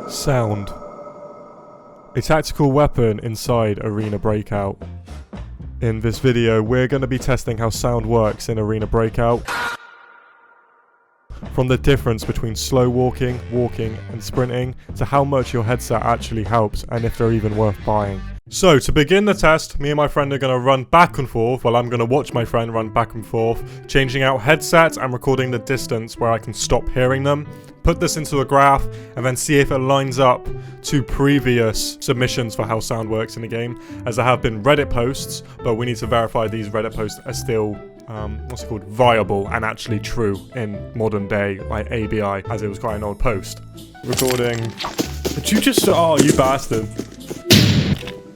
Sound. A tactical weapon inside Arena Breakout. In this video, we're going to be testing how sound works in Arena Breakout. From the difference between slow walking, walking, and sprinting, to how much your headset actually helps and if they're even worth buying. So, to begin the test, me and my friend are going to run back and forth while I'm going to watch my friend run back and forth, changing out headsets and recording the distance where I can stop hearing them. Put this into a graph and then see if it lines up to previous submissions for how sound works in the game, as there have been Reddit posts, but we need to verify these Reddit posts are still viable and actually true in modern day, like ABI, as it was quite an old post. Recording. Did you just, oh, you bastard.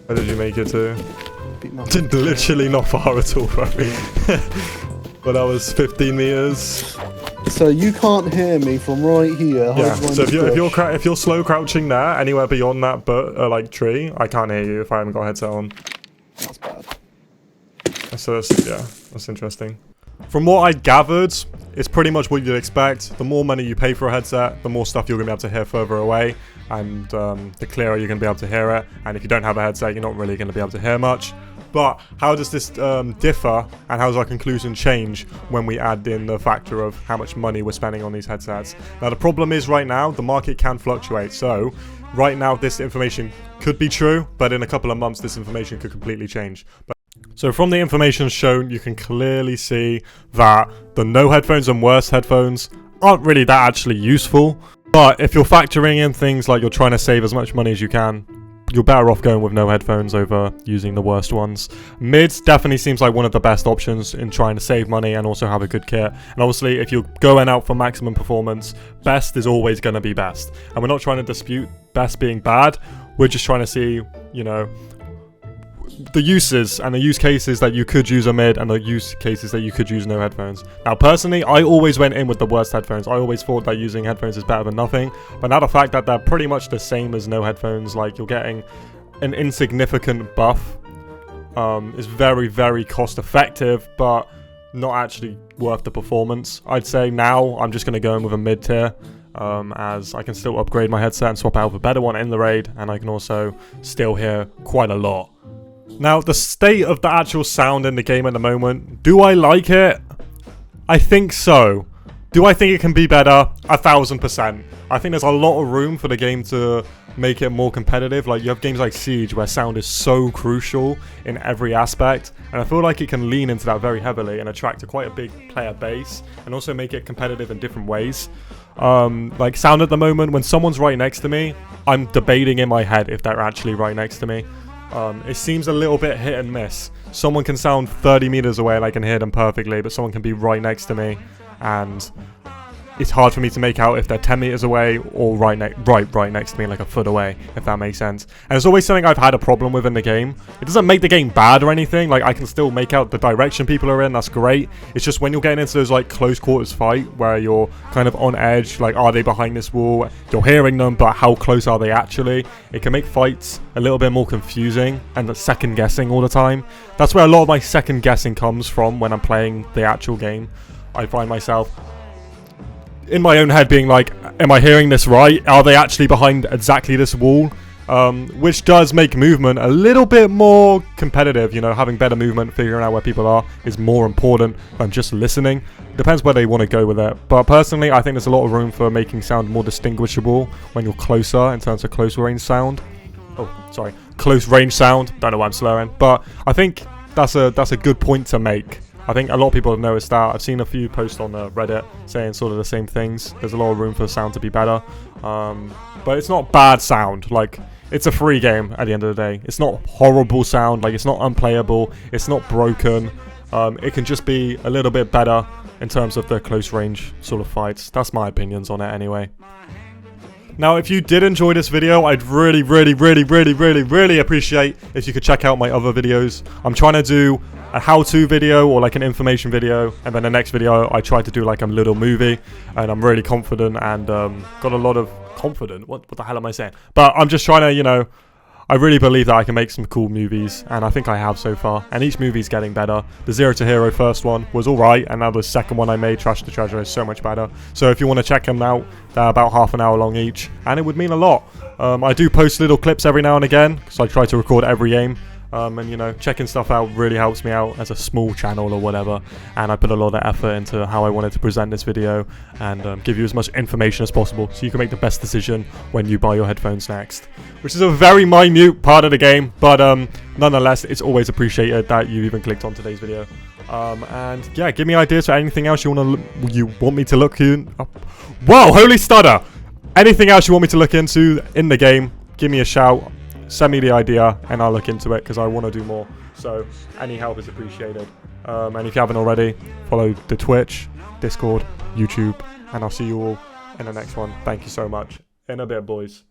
Where did you make it to? Literally not far at all, bro. But that was 15 meters. So you can't hear me from right here. Yeah. So if you're slow crouching there, anywhere beyond that like tree, I can't hear you if I haven't got a headset on. That's bad. So that's interesting. From what I gathered, it's pretty much what you'd expect. The more money you pay for a headset, the more stuff you're going to be able to hear further away, and the clearer you're going to be able to hear it. And if you don't have a headset, you're not really going to be able to hear much. But how does this differ, and how does our conclusion change when we add in the factor of how much money we're spending on these headsets? Now, the problem is right now, the market can fluctuate. So right now, this information could be true, but in a couple of months, this information could completely change. So from the information shown, you can clearly see that the no headphones and worse headphones aren't really that actually useful. But if you're factoring in things like you're trying to save as much money as you can, you're better off going with no headphones over using the worst ones. Mids definitely seems like one of the best options in trying to save money and also have a good kit. And obviously, if you're going out for maximum performance, best is always going to be best. And we're not trying to dispute best being bad. We're just trying to see, you know, the uses and the use cases that you could use a mid and the use cases that you could use no headphones. Now personally, I always went in with the worst headphones. I always thought that using headphones is better than nothing, but now the fact that they're pretty much the same as no headphones, like you're getting an insignificant buff, is very, very cost effective, but not actually worth the performance. I'd say now I'm just going to go in with a mid tier, as I can still upgrade my headset and swap out with a better one in the raid, and I can also still hear quite a lot. Now, the state of the actual sound in the game at the moment, do I like it? I think so. Do I think it can be better? 1000%. I think there's a lot of room for the game to make it more competitive. Like, you have games like Siege where sound is so crucial in every aspect, and I feel like it can lean into that very heavily and attract a quite a big player base and also make it competitive in different ways. Like sound at the moment, when someone's right next to me, I'm debating in my head if they're actually right next to me. It seems a little bit hit and miss. Someone can sound 30 meters away and I can hear them perfectly, but someone can be right next to me and it's hard for me to make out if they're 10 meters away or right next to me, like a foot away, if that makes sense. And it's always something I've had a problem with in the game. It doesn't make the game bad or anything. Like, I can still make out the direction people are in. That's great. It's just when you're getting into those like close quarters fight where you're kind of on edge, like, are they behind this wall? You're hearing them, but how close are they actually? It can make fights a little bit more confusing and second guessing all the time. That's where a lot of my second guessing comes from when I'm playing the actual game. I find myself in my own head being like, am I hearing this right? Are they actually behind exactly this wall? Which does make movement a little bit more competitive. You know, having better movement, figuring out where people are is more important than just listening. Depends where they want to go with it. But personally, I think there's a lot of room for making sound more distinguishable when you're closer in terms of close range sound. Oh, sorry. Close range sound. Don't know why I'm slurring. But I think that's a good point to make. I think a lot of people have noticed that. I've seen a few posts on Reddit saying sort of the same things. There's a lot of room for sound to be better. But it's not bad sound. Like, it's a free game at the end of the day. It's not horrible sound. Like, it's not unplayable. It's not broken. It can just be a little bit better in terms of the close range sort of fights. That's my opinions on it anyway. Now, if you did enjoy this video, I'd really appreciate if you could check out my other videos. I'm trying to do a how-to video or like an information video, and then the next video I try to do like a little movie, and I'm really confident and got a lot of confident. What the hell am I saying? But I'm just trying to, you know, I really believe that I can make some cool movies, and I think I have so far, and each movie's getting better. The Zero to Hero first one was alright, and now the second one I made, Trash to Treasure, is so much better. So if you want to check them out, they're about half an hour long each, and it would mean a lot. I do post little clips every now and again, because I try to record every game. And you know, checking stuff out really helps me out as a small channel or whatever, and I put a lot of effort into how I wanted to present this video and give you as much information as possible so you can make the best decision when you buy your headphones next, which is a very minute part of the game, but nonetheless it's always appreciated that you even clicked on today's video. And yeah, give me ideas for anything else you want me to look in. Whoa, holy stutter! Anything else you want me to look into in the game, give me a shout. Send me the idea and I'll look into it because I want to do more. So any help is appreciated. And if you haven't already, follow the Twitch, Discord, YouTube, and I'll see you all in the next one. Thank you so much. In a bit, boys.